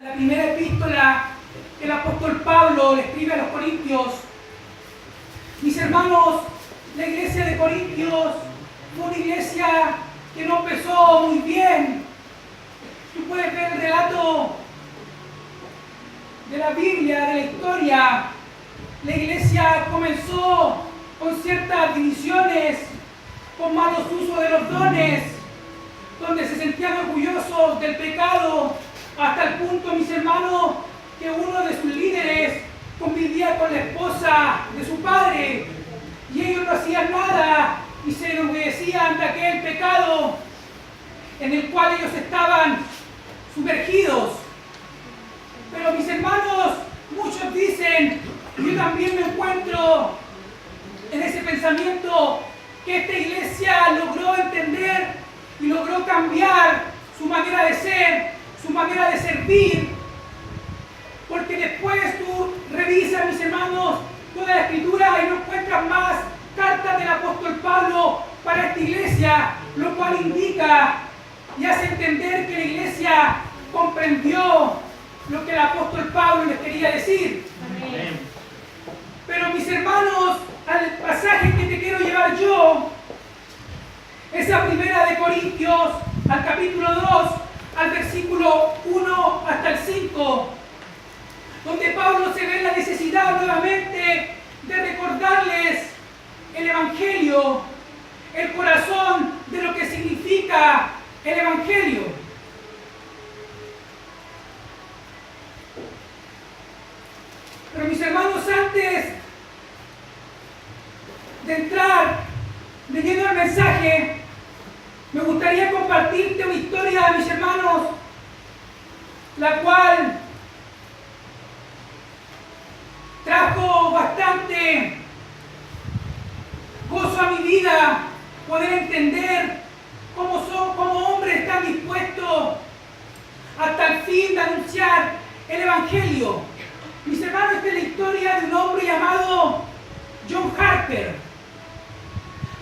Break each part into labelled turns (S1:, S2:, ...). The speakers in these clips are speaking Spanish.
S1: La primera epístola que el apóstol Pablo le escribe a los corintios. Mis hermanos, la iglesia de Corintios fue una iglesia que no empezó muy bien. Tú puedes ver el relato de la Biblia, de la historia. La iglesia comenzó con ciertas divisiones, con malos usos de los dones, donde se sentían orgullosos del pecado, hasta el punto, mis hermanos, que uno de sus líderes convivía con la esposa de su padre y ellos no hacían nada y se enorgullecían de aquel pecado en el cual ellos estaban sumergidos. Pero mis hermanos, muchos dicen, yo también me encuentro en ese pensamiento, que esta iglesia logró entender y logró cambiar su manera de ser, su manera de servir, porque después tú revisas, mis hermanos, toda la escritura y no encuentras más cartas del apóstol Pablo para esta iglesia, lo cual indica y hace entender que la iglesia comprendió lo que el apóstol Pablo les quería decir. Amén. Pero mis hermanos, al pasaje que te quiero llevar yo, esa primera de Corintios, al capítulo 2, al versículo 1 hasta el 5, donde Pablo se ve la necesidad nuevamente de recordarles el Evangelio, el corazón de lo que significa el Evangelio. Pero mis hermanos, antes de entrar leyendo el mensaje, me gustaría compartirte una historia, mis hermanos, la cual trajo bastante gozo a mi vida, poder entender cómo hombres están dispuestos hasta el fin de anunciar el Evangelio. Mis hermanos, esta es la historia de un hombre llamado John Harper.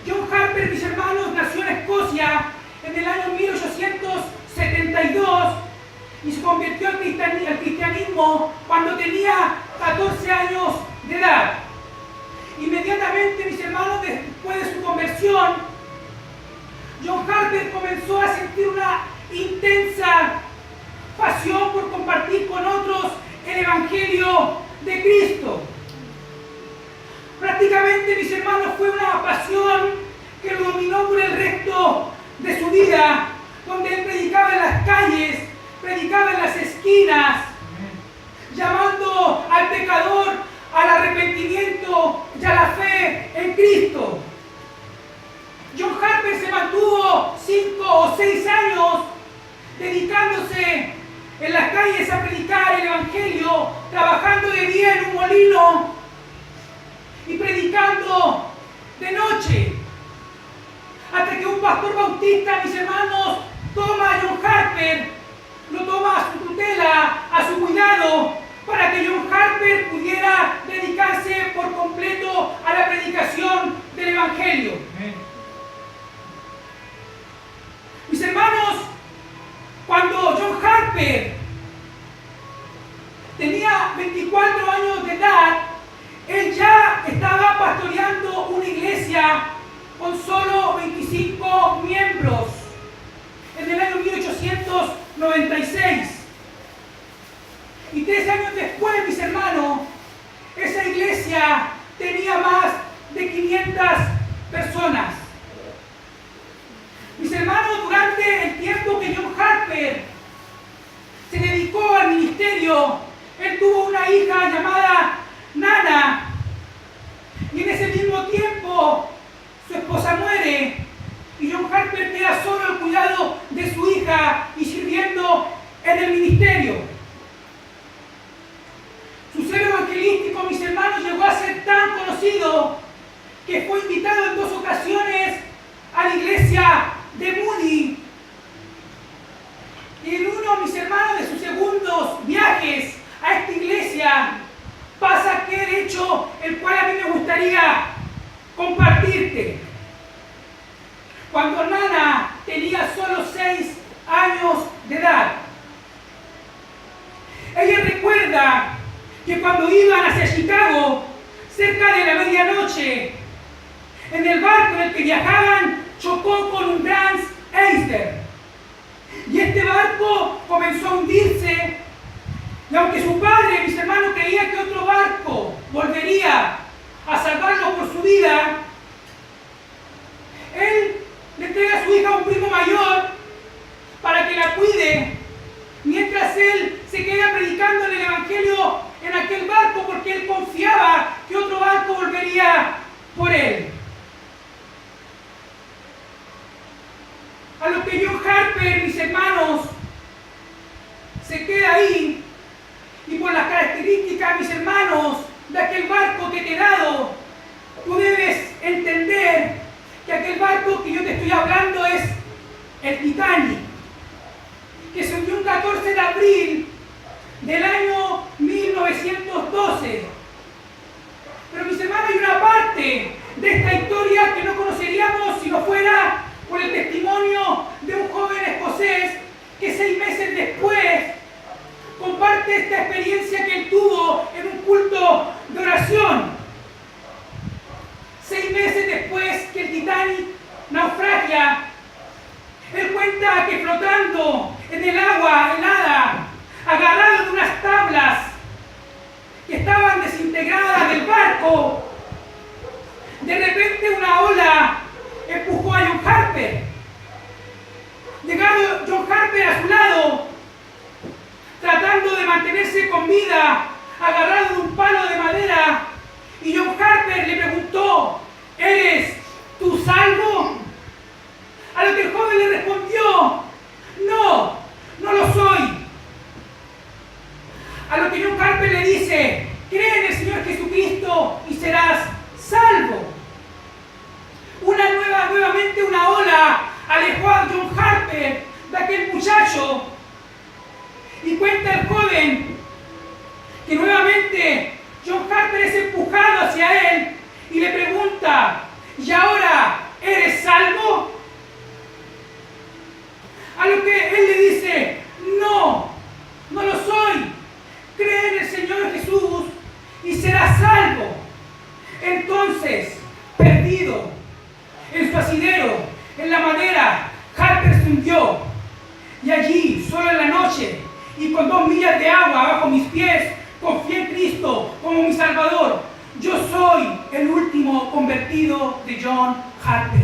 S1: John Harper, mis hermanos, nació en Escocia en el año 1872 y se convirtió al cristianismo cuando tenía 14 años de edad. Inmediatamente, mis hermanos, después de su conversión, John Harper comenzó a sentir una intensa pasión por compartir con otros el Evangelio de Cristo. Prácticamente, mis hermanos, fue una pasión que lo dominó por el resto de su vida, donde él predicaba en las calles, predicaba en las esquinas, llamando al pecador al arrepentimiento y a la fe en Cristo. John Harper se mantuvo 5 o 6 años dedicándose en las calles a predicar el Evangelio, trabajando de día en un molino y predicando de noche, hasta que un pastor bautista, mis hermanos, toma a John Harper, lo toma a su tutela, a su cuidado, para que John Harper pudiera dedicarse por completo a la predicación del Evangelio. Amén. Mis hermanos, cuando John Harper tenía 24 años de edad, él ya estaba pastoreando una iglesia con solo 25 miembros en el año 1896. Y 3 años después, mis hermanos, esa iglesia tenía más de 500 personas. Mis hermanos, durante el tiempo que John Harper se dedicó al ministerio, él tuvo una hija llamada Nana, y en ese mismo tiempo su esposa muere y John Harper queda solo al cuidado de su hija y sirviendo en el ministerio. Su celo evangelístico, mis hermanos, llegó a ser tan conocido que fue invitado en 2 ocasiones a la iglesia de Moody. Y en uno, mis hermanos, de sus segundos viajes a esta iglesia pasa aquel hecho el cual a mí me gustaría compartirte. Cuando Nana tenía solo 6 años de edad, Ella recuerda que cuando iban hacia Chicago, cerca de la medianoche, en el barco en el que viajaban, chocó con un Grand Easter. Y este barco comenzó a hundirse. Y aunque su padre, mis hermanos, creía que otro barco volvería a salvarlo por su vida, él le entrega a su hija a un primo mayor para que la cuide, mientras él se queda predicando en el Evangelio en aquel barco, porque él confiaba que otro barco volvería por él. A lo que John Harper, mis hermanos, se queda ahí, y por las características, mis hermanos, de aquel barco que te he dado, tú debes entender que aquel barco que yo te estoy hablando es el Titanic, que se hundió un 14 de abril del año 1912. Pero, mis hermanos, hay una parte de esta historia que no conoceríamos si no fuera por el testimonio de un joven escocés que 6 meses después comparte esta experiencia que él tuvo en un culto de oración. 6 meses después que el Titanic naufragia, él cuenta que flotando en el agua helada, agarrado de unas tablas que estaban desintegradas del barco, de repente una ola empujó a John Harper. Llegado John Harper a su lado, tratando de mantenerse con vida, agarrado de un palo de madera, y John Harper le preguntó: ¿eres tú salvo? A lo que el joven le respondió: no, no lo soy. A lo que John Harper le dice: cree en el Señor Jesucristo y serás salvo. Nuevamente una ola alejó a John Harper de aquel muchacho, y cuenta el joven que nuevamente John Harper es empujado hacia él y le pregunta: ¿y ahora eres salvo? A lo que él le dice: no, no lo soy. Cree en el Señor Jesús y serás salvo. Entonces, perdido en su asidero, en la madera, Harper se hundió, y allí, solo en la noche, y con 2 millas de agua bajo mis pies, confié en Cristo como mi Salvador. Yo soy el último convertido de John Harper.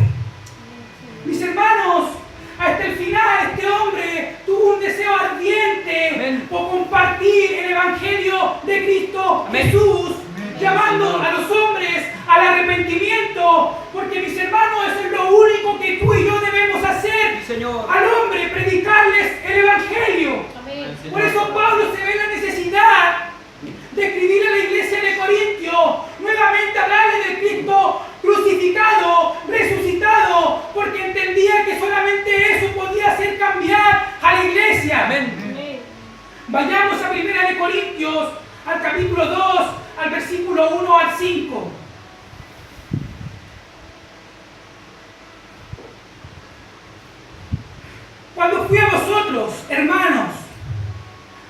S1: Mis hermanos, hasta el final este hombre tuvo un deseo ardiente por compartir el Evangelio de Cristo Jesús, llamando a los hombres al arrepentimiento, porque, mis hermanos, eso es lo único que tú y yo debemos hacer,
S2: Señor.
S1: al hombre, predicarles el Evangelio.
S3: Amén.
S1: Por eso Pablo se ve la necesidad de escribir a la iglesia de Corintio, nuevamente hablarle de Cristo crucificado, resucitado, porque entendía que solamente eso podía hacer cambiar a la iglesia.
S2: Amén.
S1: Vayamos a 1 Corintios, al capítulo 2, al versículo 1 al 5. Cuando fui a vosotros, hermanos,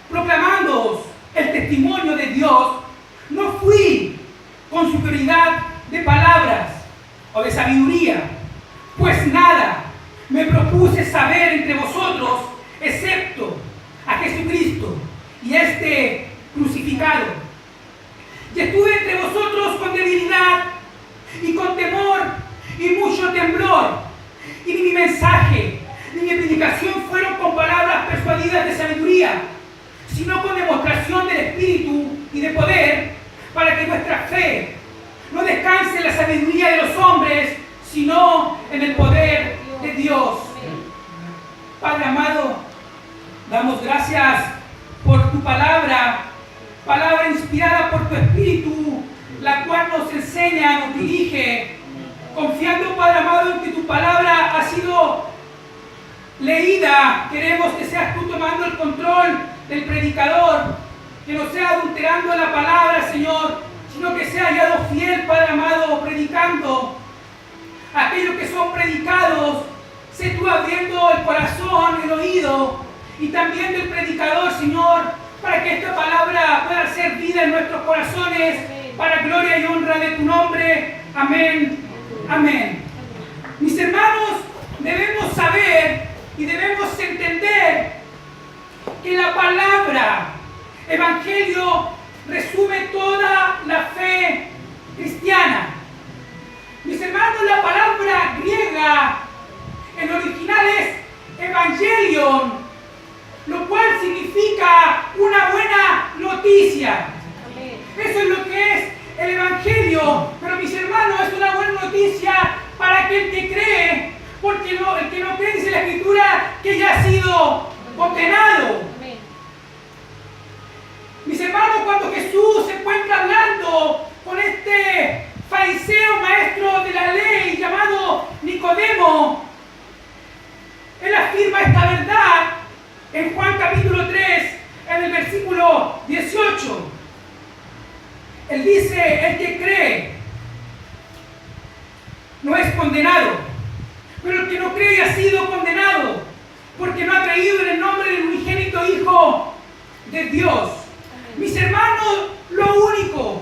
S1: proclamándoos el testimonio de Dios, no fui con superioridad de palabras o de sabiduría, pues nada me propuse saber entre vosotros, excepto a Jesucristo y este crucificado. Y estuve entre vosotros con debilidad y con temor y mucho temblor, y ni mi mensaje ni mi predicación fueron con palabras persuadidas de sabiduría, sino con demostración del Espíritu y de poder, para que nuestra fe no descanse en la sabiduría de los hombres, sino en el poder de Dios. Padre amado, damos gracias por tu palabra, palabra inspirada por tu Espíritu, la cual nos enseña, nos dirige, confiando, Padre amado, en que tu palabra ha sido leída. Queremos que seas tú tomando el control del predicador, que no sea adulterando la palabra, Señor, sino que sea hallado fiel, Padre amado, predicando aquellos que son predicados. Sé tú abriendo el corazón, el oído, y también del predicador, Señor, para que esta palabra pueda ser vida en nuestros corazones, para gloria y honra de tu nombre. Amén. Amén. Mis hermanos, debemos saber y debemos entender que la palabra evangelio resume toda la fe cristiana. Mis hermanos, la palabra griega en original es evangelion, lo cual significa una buena noticia. Eso es lo que es el evangelio. Pero mis hermanos, es una buena noticia para aquel que cree, porque el que no cree, dice la Escritura, que ya ha sido condenado. Mis hermanos, cuando Jesús se encuentra hablando con este fariseo maestro de la ley llamado Nicodemo, él afirma esta verdad en Juan capítulo 3, en el versículo 18. Él dice: el que cree no es condenado, pero el que no cree ha sido condenado, porque no ha creído en el nombre del unigénito Hijo de Dios. Mis hermanos, lo único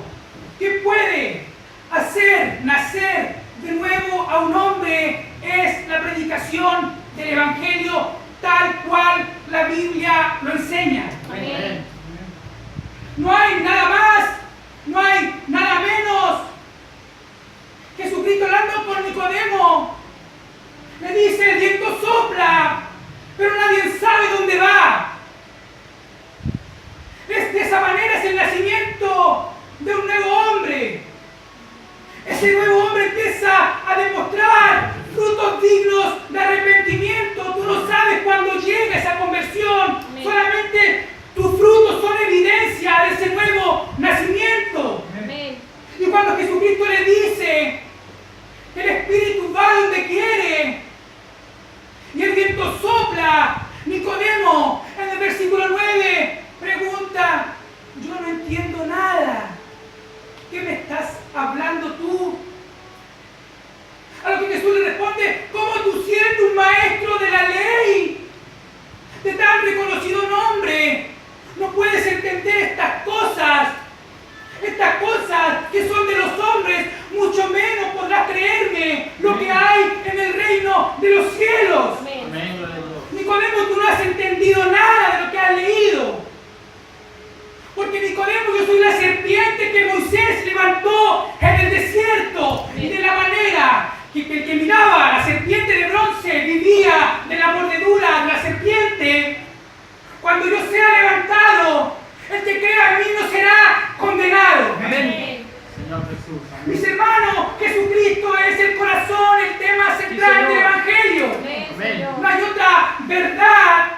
S1: que puede hacer nacer de nuevo a un hombre es la predicación del Evangelio tal cual la Biblia lo enseña. Amén. No hay nada más, no hay nada menos. Jesucristo, hablando con Nicodemo, le dice: el viento sopla, pero nadie sabe dónde va. De esa manera es el nacimiento de un nuevo hombre. Ese nuevo hombre empieza a demostrar frutos dignos de arrepentimiento. Tú no sabes cuándo llega esa conversión. Amén. Solamente tus frutos son evidencia de ese nuevo nacimiento. Amén. Y cuando Jesucristo le dice que el Espíritu va donde quiere y el viento sopla, Nicodemo, en el versículo 9, pregunta: yo no entiendo nada. ¿Qué me estás hablando tú? A lo que Jesús le responde: ¿cómo tú, siendo un maestro de la ley, de tan reconocido nombre, no puedes entender estas cosas? Estas cosas que son de los hombres, mucho menos podrás creerme lo que hay en el reino de los cielos. Amén. Nicodemo, tú no has entendido nada de lo que has leído. Porque Nicodemo, yo soy la serpiente que Moisés levantó en el desierto. Y de la manera que el que miraba a la serpiente de bronce vivía de la mordedura de la serpiente, cuando yo sea levantado, el que crea en mí no será condenado. Amén. Señor Jesús. Amén. Mis hermanos, Jesucristo es el corazón, el tema central del Evangelio. Amén. No hay otra verdad.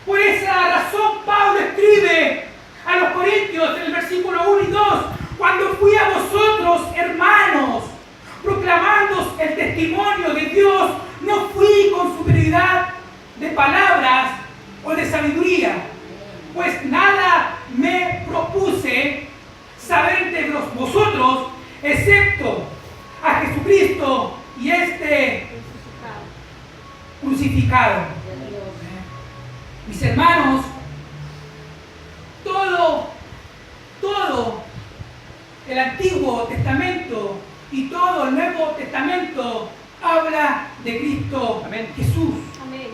S1: Por esa razón Pablo escribe a los Corintios en el versículo 1 y 2: cuando fui a vosotros, hermanos, proclamando el testimonio de Dios, no fui con superioridad de palabras o de sabiduría, pues nada me propuse saber entre vosotros, excepto a Jesucristo y este crucificado. Mis hermanos, todo el Antiguo Testamento y todo el Nuevo Testamento habla de Cristo. Amén. Jesús. Amén.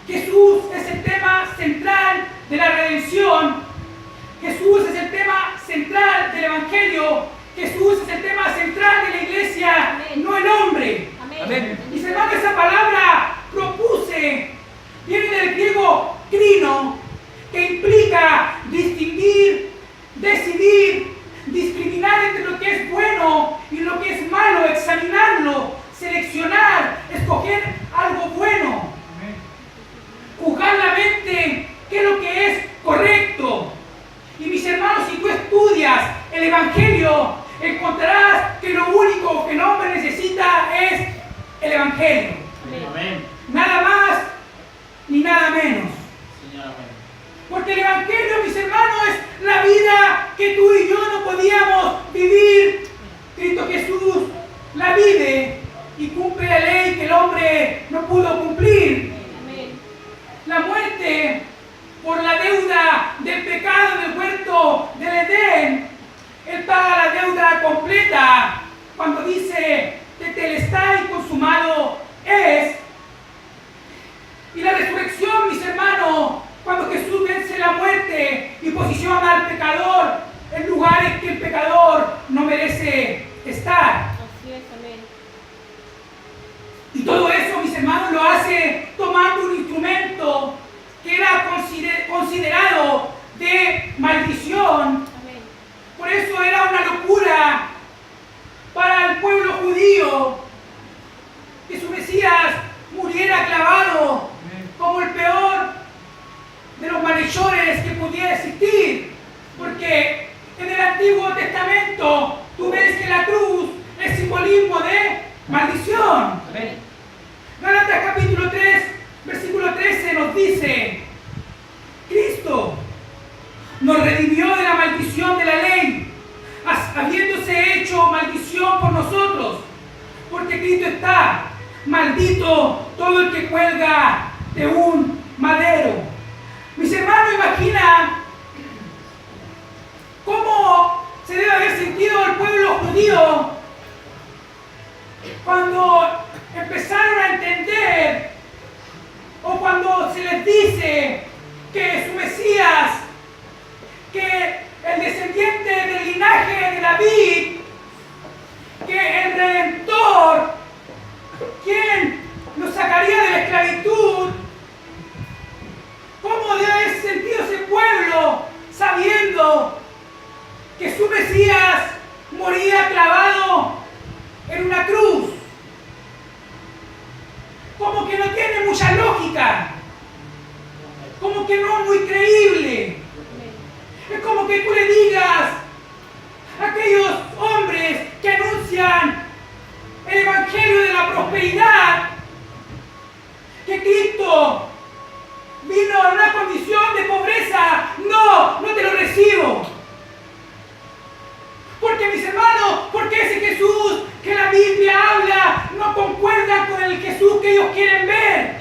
S1: Jesús es el tema central de la redención. Jesús es el tema central del Evangelio. Jesús es el tema central de la iglesia. Amén. No el hombre. Amén. Amén. Mis hermanos, esa palabra propuse viene del griego krino, que implica distinguir, decidir, discriminar entre lo que es bueno y lo que es malo, examinarlo, seleccionar, escoger algo bueno, juzgar la mente, qué es lo que es correcto. Y mis hermanos, si tú estudias el Evangelio, encontrarás que lo único que el hombre necesita es el Evangelio. Amén. Nada más ni nada menos. Porque el Evangelio, mis hermanos, es la vida que tú y yo no podíamos vivir. Cristo Jesús la vive y cumple la ley que el hombre no pudo cumplir. Amén. La muerte por la deuda del pecado del huerto del Edén. Él paga la deuda completa cuando dice que telestai consumado es. Y la resurrección, mis hermanos, cuando Jesús vence la muerte y posiciona al pecador en lugares que el pecador no merece estar.
S2: Así es, amén.
S1: Y todo eso, mis hermanos, lo hace tomando un instrumento que era considerado de maldición.
S2: Amén.
S1: Por eso era una locura para el pueblo judío que su Mesías muriera clavado como el peor de los malhechores que pudiera existir. Porque en el Antiguo Testamento tú ves que la cruz es simbolismo de maldición.
S3: Amén.
S1: Gálatas capítulo 3, versículo 13 nos dice: Cristo nos redimió de la maldición de la ley, habiéndose hecho maldición por nosotros, porque Cristo está maldito todo el que cuelga de un madero. Mis hermanos, imagina cómo se debe haber sentido el pueblo judío cuando empezaron a entender, o cuando se les dice que su Mesías, que el descendiente del linaje de David, que el Redentor, quien nos sacaría de la esclavitud. ¿Cómo debe haber sentido ese pueblo sabiendo que su Mesías moría clavado en una cruz? Como que no tiene mucha lógica, como que no es muy creíble. Es como que tú le digas a aquellos hombres que anuncian el evangelio de la prosperidad que Cristo vino en una condición de pobreza. No te lo recibo. Porque, mis hermanos, porque ese Jesús que la Biblia habla no concuerda con el Jesús que ellos quieren ver.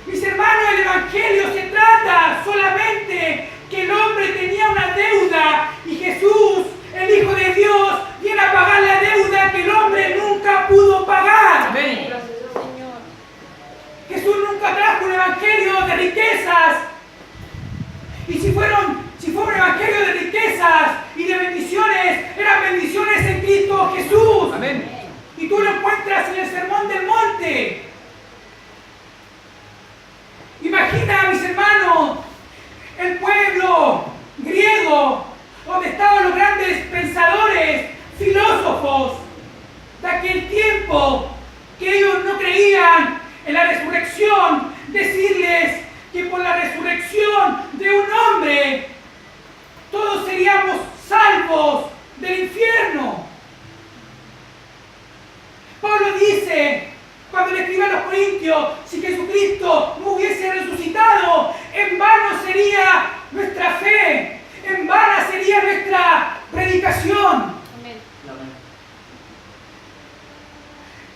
S1: Mis hermanos, el evangelio se trata solamente que el hombre tenía una deuda y Jesús, el Hijo de Dios, viene a pagar la deuda que el hombre nunca pudo pagar.
S3: Amén.
S2: Gracias, Señor.
S1: Jesús nunca trajo un evangelio de riquezas. Y si fue un evangelio de riquezas y de bendiciones, eran bendiciones en Cristo Jesús.
S3: Amén.
S1: Y tú lo encuentras en el Sermón del Monte. Imagina, mis hermanos, el pueblo griego, donde estaban los grandes pensadores, filósofos de aquel tiempo, que ellos no creían en la resurrección, decirles que por la resurrección de un hombre todos seríamos salvos del infierno. Pablo dice, cuando le escribe a los Corintios, si Jesucristo no hubiese resucitado, en vano sería nuestra fe, en vana sería nuestra predicación.
S2: Amén.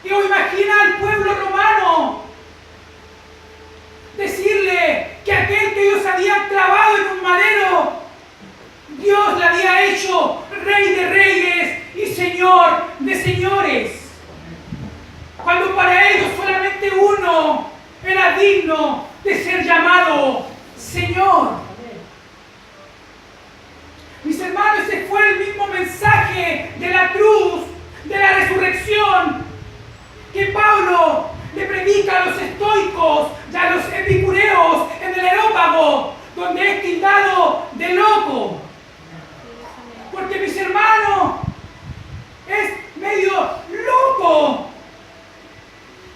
S1: ¿Qué os imagina al pueblo romano decirle que aquel que ellos habían clavado en un madero, Dios le había hecho Rey de Reyes y Señor de Señores? Cuando para ellos solamente uno era digno de ser llamado Señor. Mis hermanos, ese fue el mismo mensaje de la cruz, de la resurrección, que Pablo le predica a los estoicos y a los epicureos en el Areópago, donde es tildado de loco. Porque, mis hermanos, es medio loco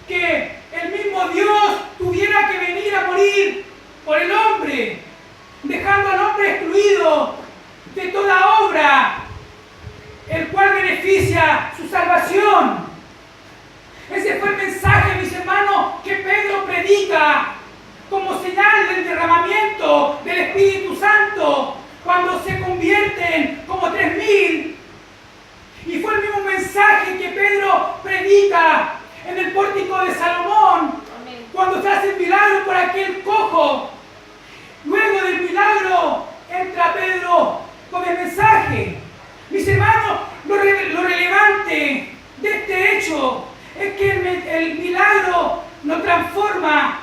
S1: que el mismo Dios tuviera que venir a morir por el hombre, dejando al hombre excluido de toda obra, el cual beneficia su salvación. Ese fue el mensaje, mis hermanos, que Pedro predica como señal del derramamiento del Espíritu Santo cuando se convierten como 3.000. Y fue el mismo mensaje que Pedro predica en el pórtico de Salomón,
S2: Amén.
S1: cuando se hace el milagro por aquel cojo el mensaje. Mis hermanos, lo relevante de este hecho es que el milagro nos transforma,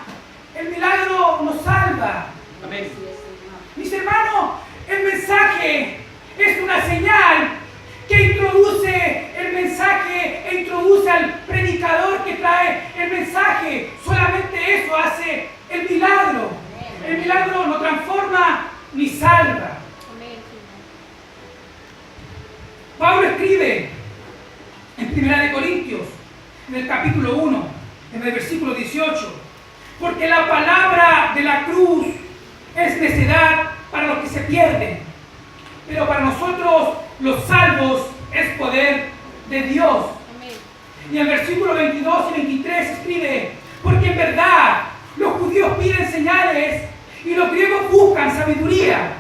S1: el milagro nos salva.
S2: Amén.
S1: Mis hermanos, el mensaje es una señal que introduce el mensaje e introduce al predicador que trae el mensaje. Solamente eso hace el milagro. El milagro no transforma ni salva. Pablo escribe en 1 Corintios, en el capítulo 1, en el versículo 18, porque la palabra de la cruz es necedad para los que se pierden, pero para nosotros los salvos es poder de Dios. Y en el versículo 22 y 23 escribe, porque en verdad los judíos piden señales y los griegos buscan sabiduría,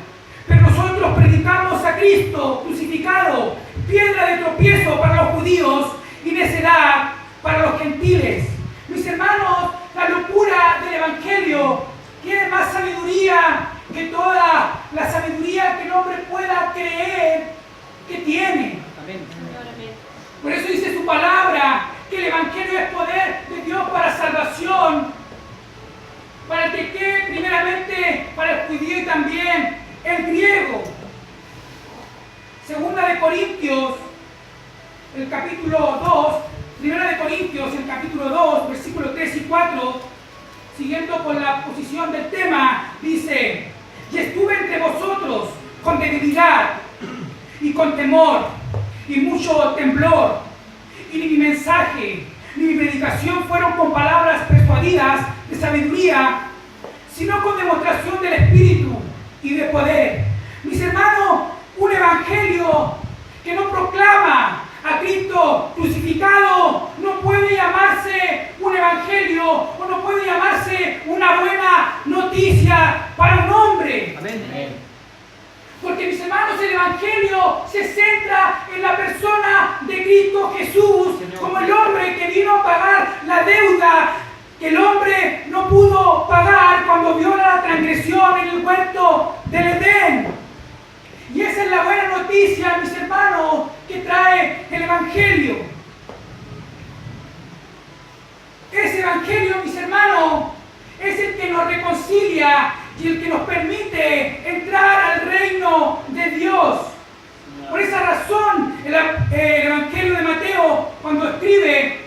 S1: pero nosotros predicamos a Cristo crucificado, piedra de tropiezo para los judíos y necedad para los gentiles. Mis hermanos, la locura del Evangelio tiene más sabiduría que toda la sabiduría que el hombre pueda creer que tiene.
S2: Amén.
S1: Por eso dice su palabra que el Evangelio es poder de Dios para salvación, para el que quede primeramente para el judío y también el griego. Segunda de Corintios, el capítulo 2, Primera de Corintios, el capítulo 2, versículos 3 y 4, siguiendo con la posición del tema, dice, y estuve entre vosotros con debilidad y con temor y mucho temblor, y ni mi mensaje ni mi predicación fueron con palabras persuadidas de sabiduría, sino con demostración del Espíritu y de poder. Mis hermanos, un evangelio que no proclama a Cristo crucificado no puede llamarse un evangelio o no puede llamarse una buena noticia para un hombre.
S2: Amén.
S1: Porque, mis hermanos, el evangelio se centra en la persona de Cristo Jesús,
S2: Señor,
S1: como el hombre que vino a pagar la deuda que el hombre no pudo pagar cuando viola la transgresión en el huerto del Edén. Y esa es la buena noticia, mis hermanos, que trae el evangelio. Ese evangelio, mis hermanos, es el que nos reconcilia y el que nos permite entrar al reino de Dios. Por esa razón, el evangelio de Mateo, cuando escribe,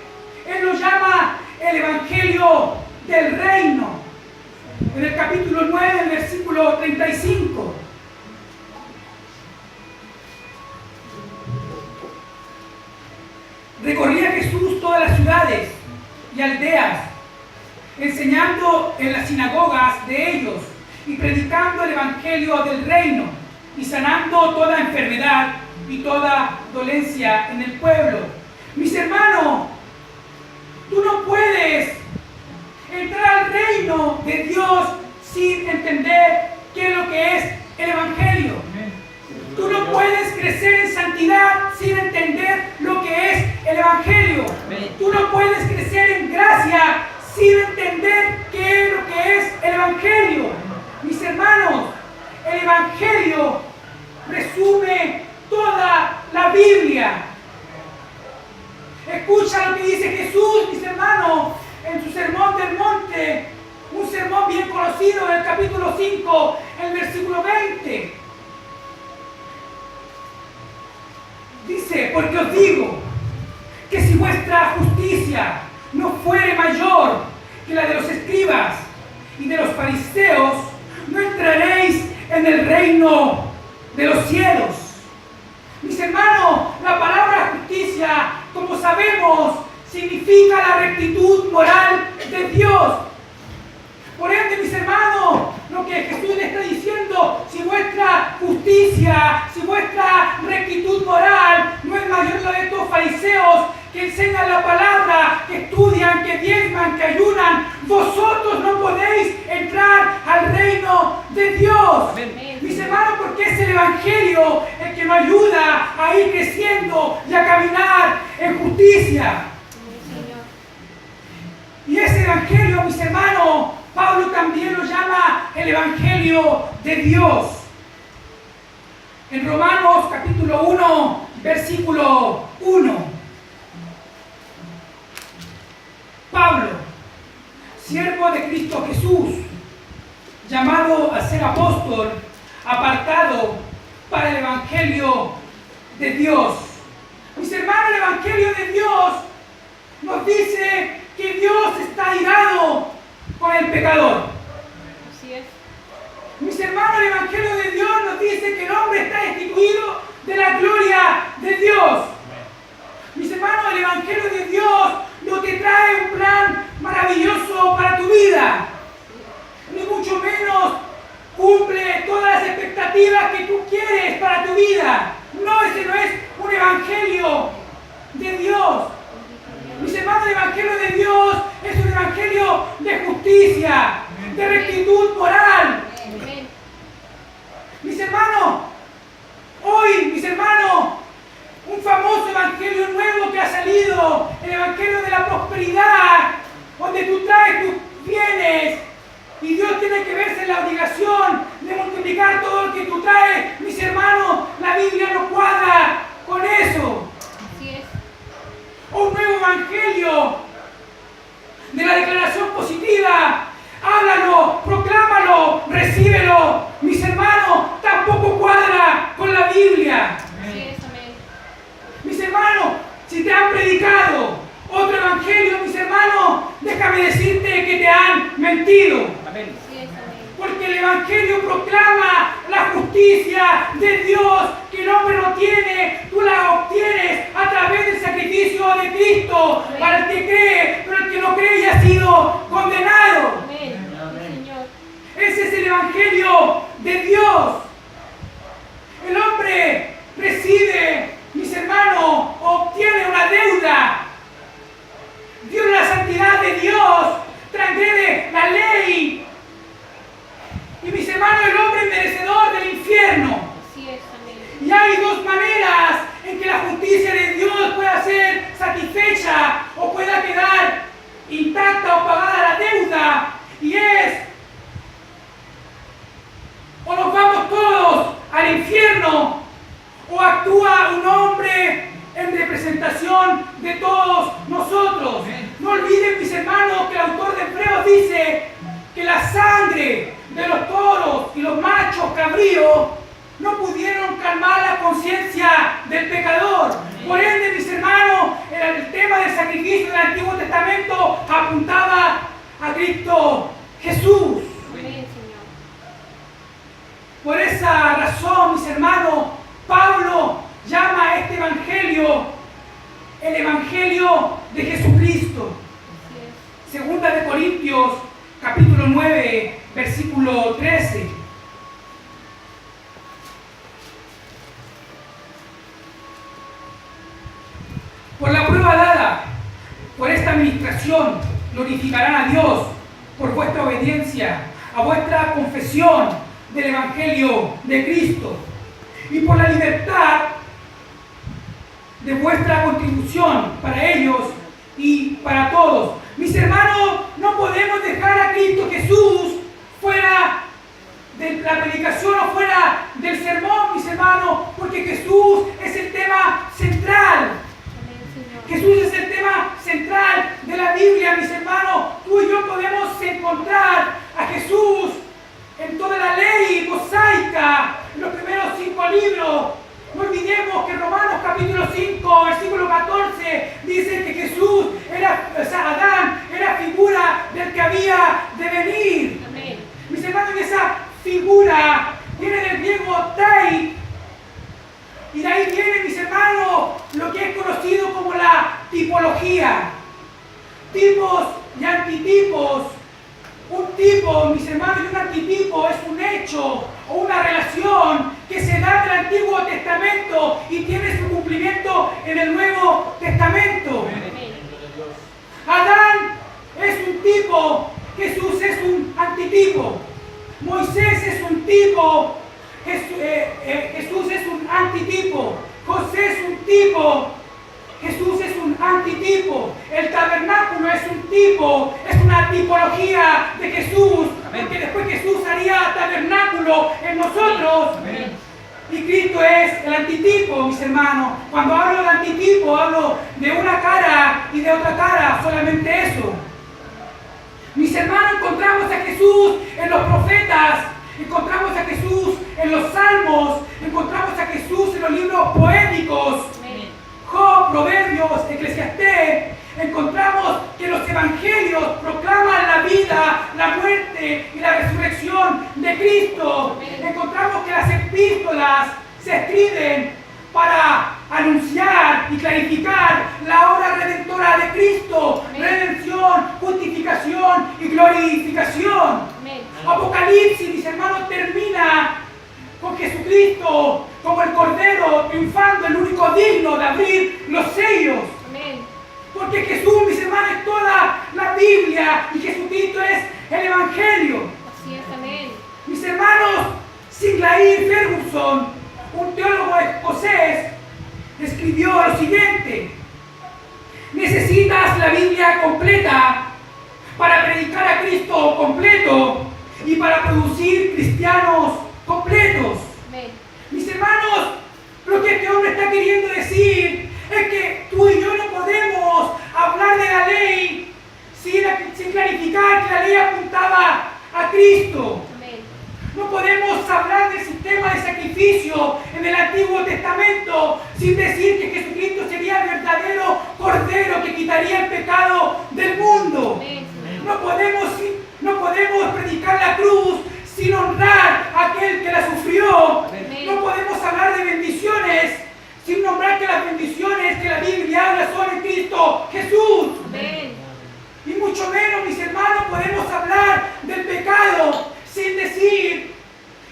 S1: él lo llama el evangelio del reino. En el capítulo 9, el versículo 35. Recorría Jesús todas las ciudades y aldeas, enseñando en las sinagogas de ellos y predicando el evangelio del reino y sanando toda enfermedad y toda dolencia en el pueblo. Mis hermanos, tú no puedes entrar al reino de Dios sin entender qué es lo que es el evangelio. Tú no puedes crecer en santidad sin entender lo que es el evangelio. Tú no puedes crecer en gracia sin entender qué es lo que es el evangelio. Mis hermanos, el evangelio resume toda la Biblia. Escucha lo que dice Jesús, mis hermanos, en su sermón del monte, un sermón bien conocido en el capítulo 5, el versículo 20. Dice, porque os digo que si vuestra justicia no fuere mayor que la de los escribas y de los fariseos, no entraréis en el reino de los cielos. Mis hermanos, la palabra justicia, como sabemos, significa la rectitud moral de Dios. Por ende, mis hermanos, lo que Jesús le está diciendo, si vuestra justicia, si vuestra rectitud moral no es mayor que la de estos fariseos que enseñan la palabra, que estudian, que diezman, que ayunan, vosotros no podéis entrar al reino de Dios.
S2: Amén.
S1: Mis hermanos, porque es el evangelio el que nos ayuda a ir creciendo y a caminar en justicia. Y ese evangelio, mis hermanos, Pablo también lo llama el evangelio de Dios. En Romanos capítulo 1, versículo 1. Pablo, siervo de Cristo Jesús, llamado a ser apóstol, apartado para el Evangelio de Dios. Mis hermanos, el Evangelio de Dios nos dice que Dios está irado con el pecador.
S2: Así es.
S1: Mis hermanos, el Evangelio de Dios nos dice que el hombre está destituido de la gloria de Dios. Mis hermanos, el Evangelio de Dios no te trae un plan maravilloso para tu vida, ni mucho menos cumple todas las expectativas que tú quieres para tu vida. No, ese no es un Evangelio de Dios. Mis hermanos, el Evangelio de Dios es un Evangelio de justicia, de rectitud moral. Mis hermanos, hoy, mis hermanos, un famoso evangelio nuevo que ha salido, el evangelio de la prosperidad, donde tú traes tus bienes y Dios tiene que verse en la obligación de multiplicar todo lo que tú traes. Mis hermanos, la Biblia no cuadra con eso.
S2: Así es.
S1: Un nuevo evangelio de la declaración positiva. Háblalo, proclámalo, recíbelo. Mis hermanos, tampoco cuadra con la Biblia.
S2: Así es, amén.
S1: Mis hermanos, si te han predicado otro evangelio, mis hermanos, déjame decirte que te han mentido.
S3: Amén.
S2: Así es, amén.
S1: Porque el evangelio proclama la justicia de Dios que el hombre no tiene. Tú la obtienes a través del sacrificio de Cristo para el que cree, pero el que no cree ya ha sido condenado.
S2: Amén. Sí, Señor.
S1: Ese es el evangelio de Dios. El hombre recibe, mis hermanos, obtiene una deuda. Viola la santidad de Dios, transgrede la ley. Y mis hermanos, el hombre es merecedor del infierno.
S2: Así es, amén.
S1: Y hay dos maneras en que la justicia de Dios pueda ser satisfecha o pueda quedar intacta o pagada la deuda. Y es, o nos vamos todos al infierno, o actúa un hombre en representación de todos nosotros. No olviden, mis hermanos, que el autor de Hebreos dice que la sangre de los toros y los machos cabríos no pudieron calmar la conciencia del pecador. Por ende, mis hermanos, el tema del sacrificio del Antiguo Testamento apuntaba a Cristo Jesús.
S2: Amén, Señor.
S1: Por esa razón, mis hermanos, Pablo llama a este evangelio el evangelio de Jesucristo.
S2: Así es.
S1: Segunda de Corintios, capítulo 9, versículo 13. Por la prueba dada, por esta administración, glorificarán a Dios por vuestra obediencia, a vuestra confesión del evangelio de Cristo, y por la libertad de vuestra contribución para ellos y para todos. Mis hermanos, no podemos dejar a Cristo Jesús fuera de la predicación o fuera del sermón, mis hermanos, porque Jesús es el tema central.
S2: Amén, Señor.
S1: Jesús es el tema central de la Biblia, mis hermanos. Tú y yo podemos encontrar a Jesús en toda la ley mosaica, en los primeros 5 libros. No olvidemos que Romanos capítulo 5, versículo 14, dice que Jesús Adán era figura del que había de venir.
S2: Amén.
S1: Mis hermanos, esa figura viene del griego tai, y de ahí viene, mis hermanos, lo que es conocido como la tipología. Tipos y antitipos. Un tipo, mis hermanos, y un antitipo es un hecho o una relación que se da del Antiguo Testamento y tiene su cumplimiento en el Nuevo Testamento.
S2: Amén.
S1: Adán es un tipo, Jesús es un antitipo. Moisés es un tipo, Jesús es un antitipo. José es un tipo, Jesús es un antitipo. El tabernáculo es un tipo, es una tipología de Jesús.
S3: Amén.
S1: Porque después Jesús haría tabernáculo en nosotros.
S3: Amén.
S1: Y Cristo es el antitipo, mis hermanos. Cuando hablo del antitipo, hablo de una cara y de otra cara, solamente eso. Mis hermanos, encontramos a Jesús en los profetas, encontramos a Jesús en los salmos, encontramos a Jesús en los libros poéticos, Job, Proverbios, Eclesiastés. Encontramos que los evangelios proclaman la vida, la muerte y la resurrección de Cristo. Encontramos que las epístolas se escriben para anunciar y clarificar la obra redentora de Cristo, redención, justificación y glorificación. Apocalipsis, mis hermanos, termina con Jesucristo como el Cordero triunfando, el único digno de abrir los sellos. Porque Jesús, mis hermanos, es toda la Biblia y Jesucristo es el Evangelio.
S2: Así es, amén.
S1: Mis hermanos, Sinclair Ferguson, un teólogo escocés, escribió lo siguiente: necesitas la Biblia completa para predicar a Cristo completo y para producir cristianos completos.
S2: Amén.
S1: Mis hermanos, lo que este hombre está queriendo decir es que tú y yo no podemos hablar de la ley sin clarificar que la ley apuntaba a Cristo.
S2: Amén.
S1: No podemos hablar del sistema de sacrificio en el Antiguo Testamento sin decir que Jesucristo sería el verdadero Cordero que quitaría el pecado del mundo.
S2: Amén.
S1: No podemos predicar la cruz sin honrar a aquel que la sufrió.
S2: Amén.
S1: No podemos hablar de bendiciones sin nombrar que las bendiciones que la Biblia habla son en Cristo Jesús.
S2: Amén.
S1: Y mucho menos, mis hermanos, podemos hablar del pecado sin decir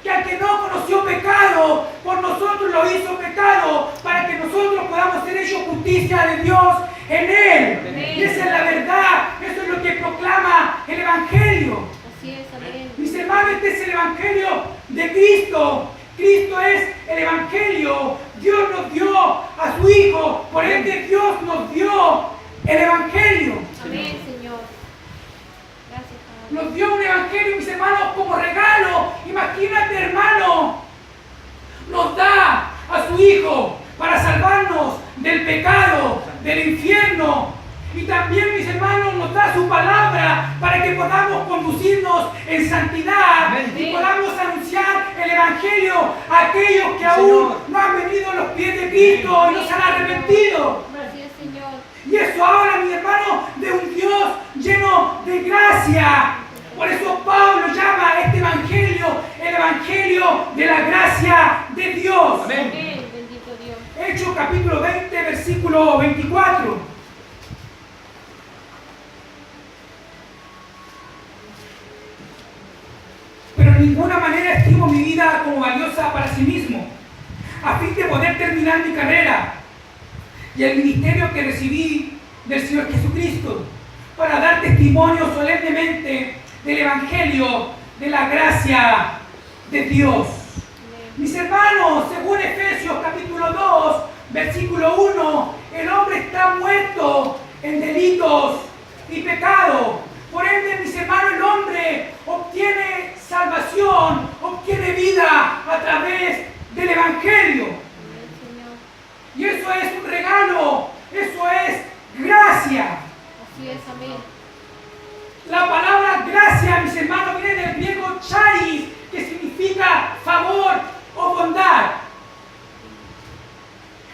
S1: que al que no conoció pecado, por nosotros lo hizo pecado, para que nosotros podamos ser hechos justicia de Dios en Él.
S2: Amén.
S1: Y esa es la verdad, eso es lo que proclama el Evangelio.
S2: Así es, amén.
S1: Mis hermanos, este es el Evangelio de Cristo. Cristo es el Evangelio. Dios nos dio a su Hijo, por ende Dios nos dio el Evangelio.
S2: Amén, Señor. Gracias, Padre.
S1: Nos dio un Evangelio, mis hermanos, como regalo. Imagínate, hermano, nos da a su Hijo para salvarnos del pecado, del infierno. Y también, mis hermanos, nos da su palabra para que podamos conducirnos en santidad y podamos anunciar el Evangelio a aquellos que aún no han venido a los pies de Cristo y no se han arrepentido.
S2: Así es, Señor.
S1: Y eso habla, mi hermano, de un Dios lleno de gracia. Por eso Pablo llama a este Evangelio el Evangelio de la gracia de Dios.
S2: Amén. Bendito Dios.
S1: Hechos capítulo 20, versículo 24. Pero en ninguna manera estimo mi vida como valiosa para sí mismo, a fin de poder terminar mi carrera y el ministerio que recibí del Señor Jesucristo, para dar testimonio solemnemente del Evangelio de la gracia de Dios. Mis hermanos, según Efesios capítulo 2, versículo 1, el hombre está muerto en delitos y pecados. Por ende, mis hermanos, el hombre obtiene salvación, obtiene vida a través del Evangelio.
S2: Amén, Señor.
S1: Y eso es un regalo, eso es gracia.
S2: Así es, amén.
S1: La palabra gracia, mis hermanos, viene del griego charis, que significa favor o bondad.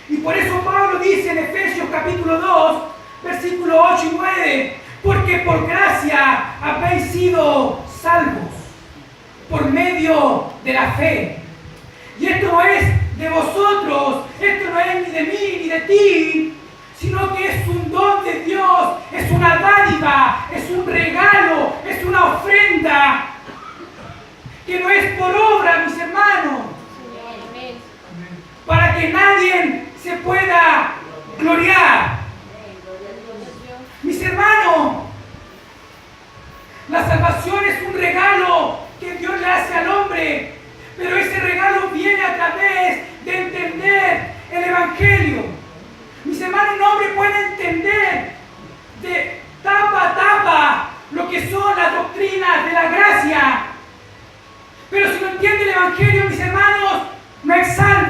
S1: Y por eso Pablo dice en Efesios capítulo 2, versículos 8 y 9, porque por gracia habéis sido salvos, por medio de la fe. Y esto no es de vosotros, esto no es ni de mí ni de ti, sino que es un don de Dios, es una dádiva, es un regalo, es una ofrenda, que no es por obra, mis hermanos,
S2: Señor, amén.
S1: para que nadie se pueda gloriar. Mis hermanos, la salvación es un regalo que Dios le hace al hombre, pero ese regalo viene a través de entender el Evangelio. Mis hermanos, un hombre puede entender de tapa a tapa lo que son las doctrinas de la gracia, pero si no entiende el Evangelio, mis hermanos, no es salvo.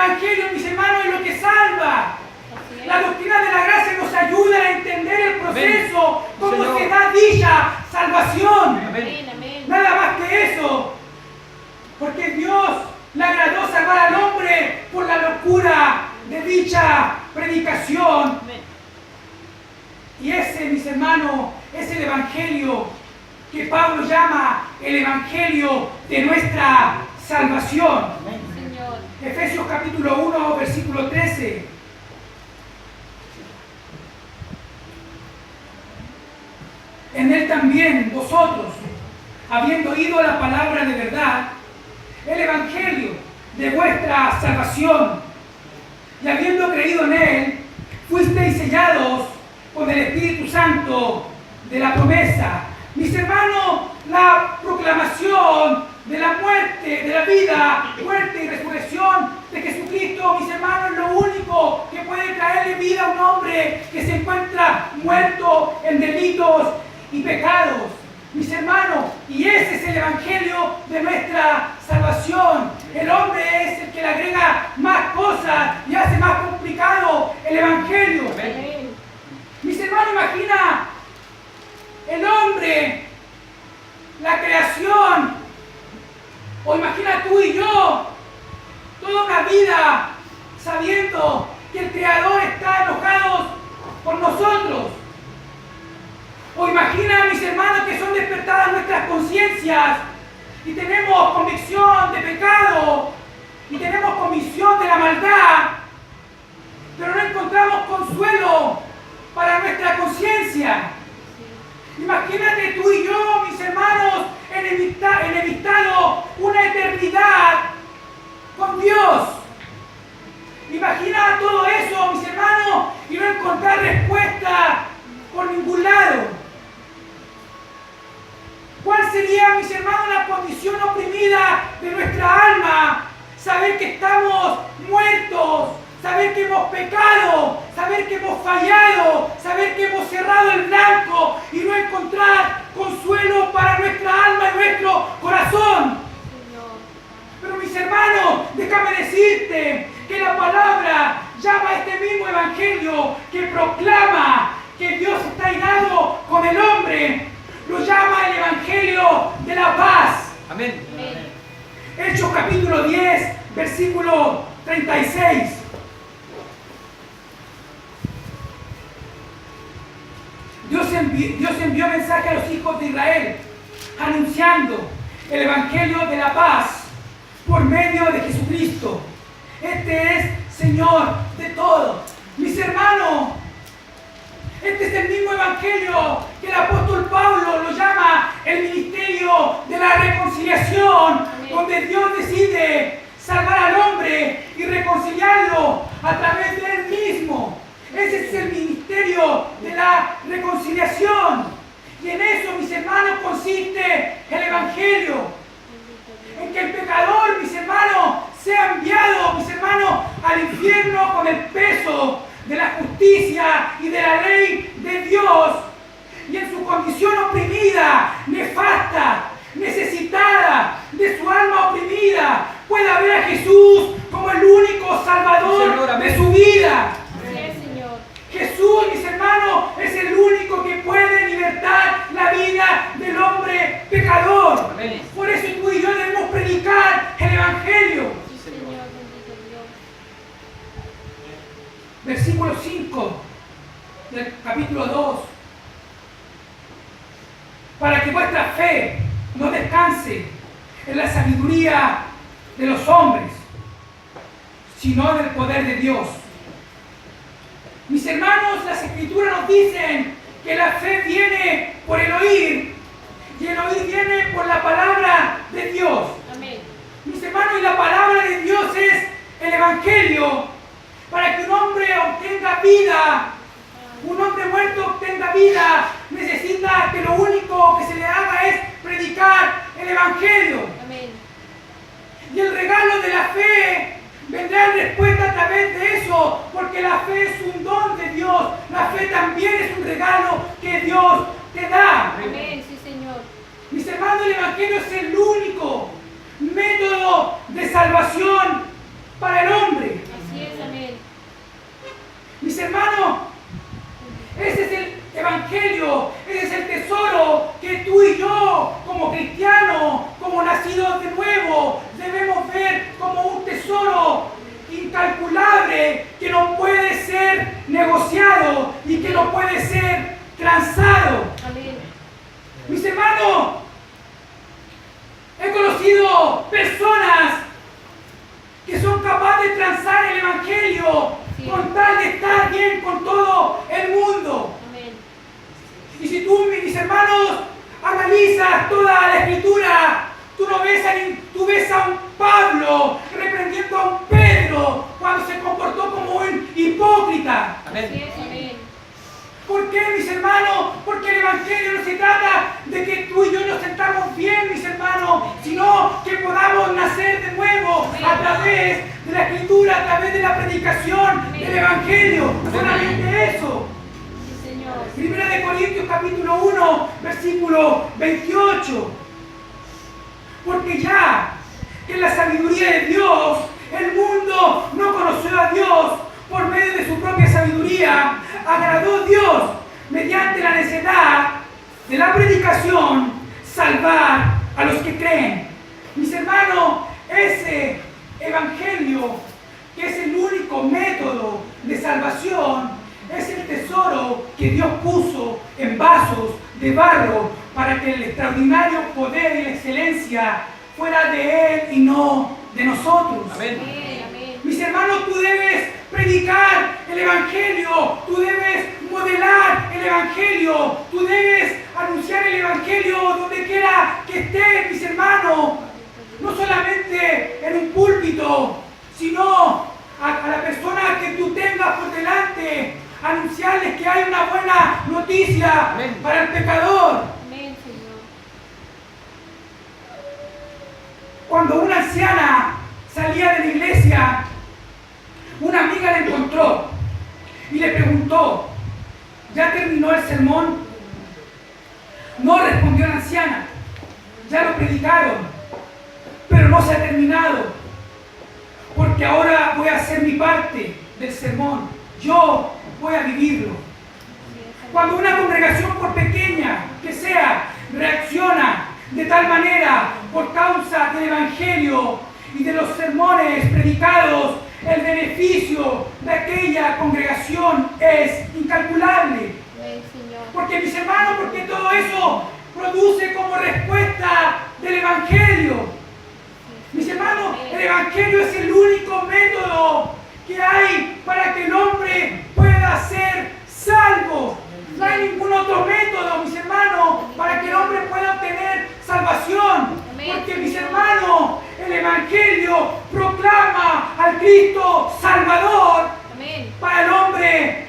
S1: Evangelio, mis hermanos, es lo que salva.
S2: Así es.
S1: La doctrina de la gracia nos ayuda a entender el proceso,
S3: Amén.
S1: cómo
S3: Señor.
S1: se da dicha salvación.
S2: Amén, amén.
S1: Nada más que eso. Porque Dios le agradó salvar al hombre por la locura de dicha predicación. Y ese, mis hermanos, es el Evangelio que Pablo llama el Evangelio de nuestra salvación.
S2: Señor.
S1: Efesios capítulo 1, versículo 13. En él también vosotros, habiendo oído la palabra de verdad, el Evangelio de vuestra salvación, y habiendo creído en él, fuisteis sellados con el Espíritu Santo de la promesa. Mis hermanos, la proclamación de la muerte, de la vida, muerte y resurrección de Jesucristo, mis hermanos, es lo único que puede traerle vida a un hombre que se encuentra muerto en delitos y pecados. Mis hermanos, y ese es el Evangelio de nuestra salvación. El hombre es el que le agrega más cosas y hace más complicado el Evangelio.
S2: Amén.
S1: Mis hermanos, imagina el hombre, la creación, o imagina tú y yo, toda una vida sabiendo que el Creador está enojado con nosotros. O imagina, mis hermanos, que son despertadas nuestras conciencias y tenemos convicción de pecado y tenemos convicción de la maldad, pero no encontramos consuelo para nuestra conciencia. Imagínate tú y yo, mis hermanos, enemistado una eternidad con Dios. Imagina todo eso, mis hermanos, y no encontrar respuesta por ningún lado. ¿Cuál sería, mis hermanos, la condición oprimida de nuestra alma? Saber que estamos muertos, saber que hemos pecado, saber que hemos fallado, saber que hemos cerrado el blanco y no encontrar consuelo para nuestra alma y nuestro corazón.
S2: Señor.
S1: Pero mis hermanos, déjame decirte que la palabra llama a este mismo evangelio que proclama que Dios está irado con el hombre, lo llama el evangelio de la paz.
S3: Amén.
S2: Amén.
S1: Hechos capítulo 10, versículo 36. Dios envió mensaje a los hijos de Israel, anunciando el evangelio de la paz por medio de Jesucristo. Este es Señor de todo. Mis hermanos, este es el mismo evangelio que el apóstol Pablo lo llama el ministerio de la reconciliación, donde Dios decide salvar al hombre y reconciliarlo a través de él mismo. Ese es el ministerio de la reconciliación. Y en eso, mis hermanos, consiste el evangelio. En que el pecador, mis hermanos, sea enviado, mis hermanos, al infierno con el peso de la justicia y de la ley de Dios, y en su condición oprimida, nefasta, necesitada de su alma oprimida, pueda ver a Jesús como el único salvador
S3: Señor, amén.
S1: de su vida.
S2: Así es, Señor.
S1: Jesús, mis hermanos, es el único que puede libertar la vida del hombre pecador.
S3: Amén.
S1: Por eso tú y yo debemos predicar el evangelio.
S2: Sí, Señor, bendito Dios.
S1: Versículo 5 del capítulo 2. Para que vuestra fe no descanse en la sabiduría de los hombres, sino en el poder de Dios. Mis hermanos, las escrituras nos dicen que la fe viene por el oír, y el oír viene por la palabra de Dios.
S2: Amén.
S1: Mis hermanos, y la palabra de Dios es el evangelio. Para que un hombre obtenga vida, un hombre muerto obtenga vida, necesita que lo único que se le haga es predicar el evangelio.
S2: Amén.
S1: Y el regalo de la fe vendrá en respuesta a través de eso, porque la fe es un don de Dios. La fe también es un regalo que Dios te da.
S2: Amén, sí, Señor.
S1: Mis hermanos, el evangelio es el único método de salvación para el hombre. ¿Por qué, mis hermanos? Porque el Evangelio no se trata de que tú y yo nos sentamos bien, mis hermanos, sino que podamos nacer de nuevo a través de la Escritura, a través de la predicación del Evangelio. Solamente eso.
S2: Sí, Señor.
S1: Primera de Corintios capítulo 1, versículo 28. Porque ya que en la sabiduría de Dios, el mundo no conoció a Dios por medio de su propia sabiduría, agradó Dios mediante la necedad de la predicación salvar a los que creen. Mis hermanos, ese evangelio, que es el único método de salvación, es el tesoro que Dios puso en vasos de barro para que el extraordinario poder y la excelencia fuera de Él y no de nosotros.
S3: Amén.
S2: Amén. Amén.
S1: Mis hermanos, tú debes predicar el Evangelio, tú debes modelar el Evangelio, tú debes anunciar el Evangelio donde quiera que estés, mis hermanos. No solamente en un púlpito, sino a la persona que tú tengas por delante, anunciarles que hay una buena noticia
S3: Amén.
S1: para el pecador.
S2: Amén, Señor.
S1: Cuando una anciana salía de la iglesia, una amiga la encontró y le preguntó, ¿ya terminó el sermón? No, respondió la anciana, ya lo predicaron, pero no se ha terminado, porque ahora voy a hacer mi parte del sermón, yo voy a vivirlo. Cuando una congregación, por pequeña que sea, reacciona de tal manera por causa del Evangelio y de los sermones predicados, el beneficio de aquella congregación es incalculable.
S2: Amén, Señor.
S1: Porque, mis hermanos, porque todo eso produce como respuesta del Evangelio. Mis hermanos, el Evangelio es el único método que hay para que el hombre pueda ser salvo. No hay ningún otro método, mis hermanos, para que el hombre pueda obtener salvación. Porque, mis hermanos, el Evangelio proclama al Cristo Salvador
S2: Amén.
S1: para el hombre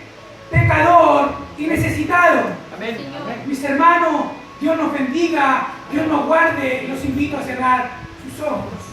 S1: pecador y necesitado.
S3: Amén.
S2: Señor.
S1: Mis hermanos, Dios nos bendiga, Dios nos guarde y los invito a cerrar sus ojos.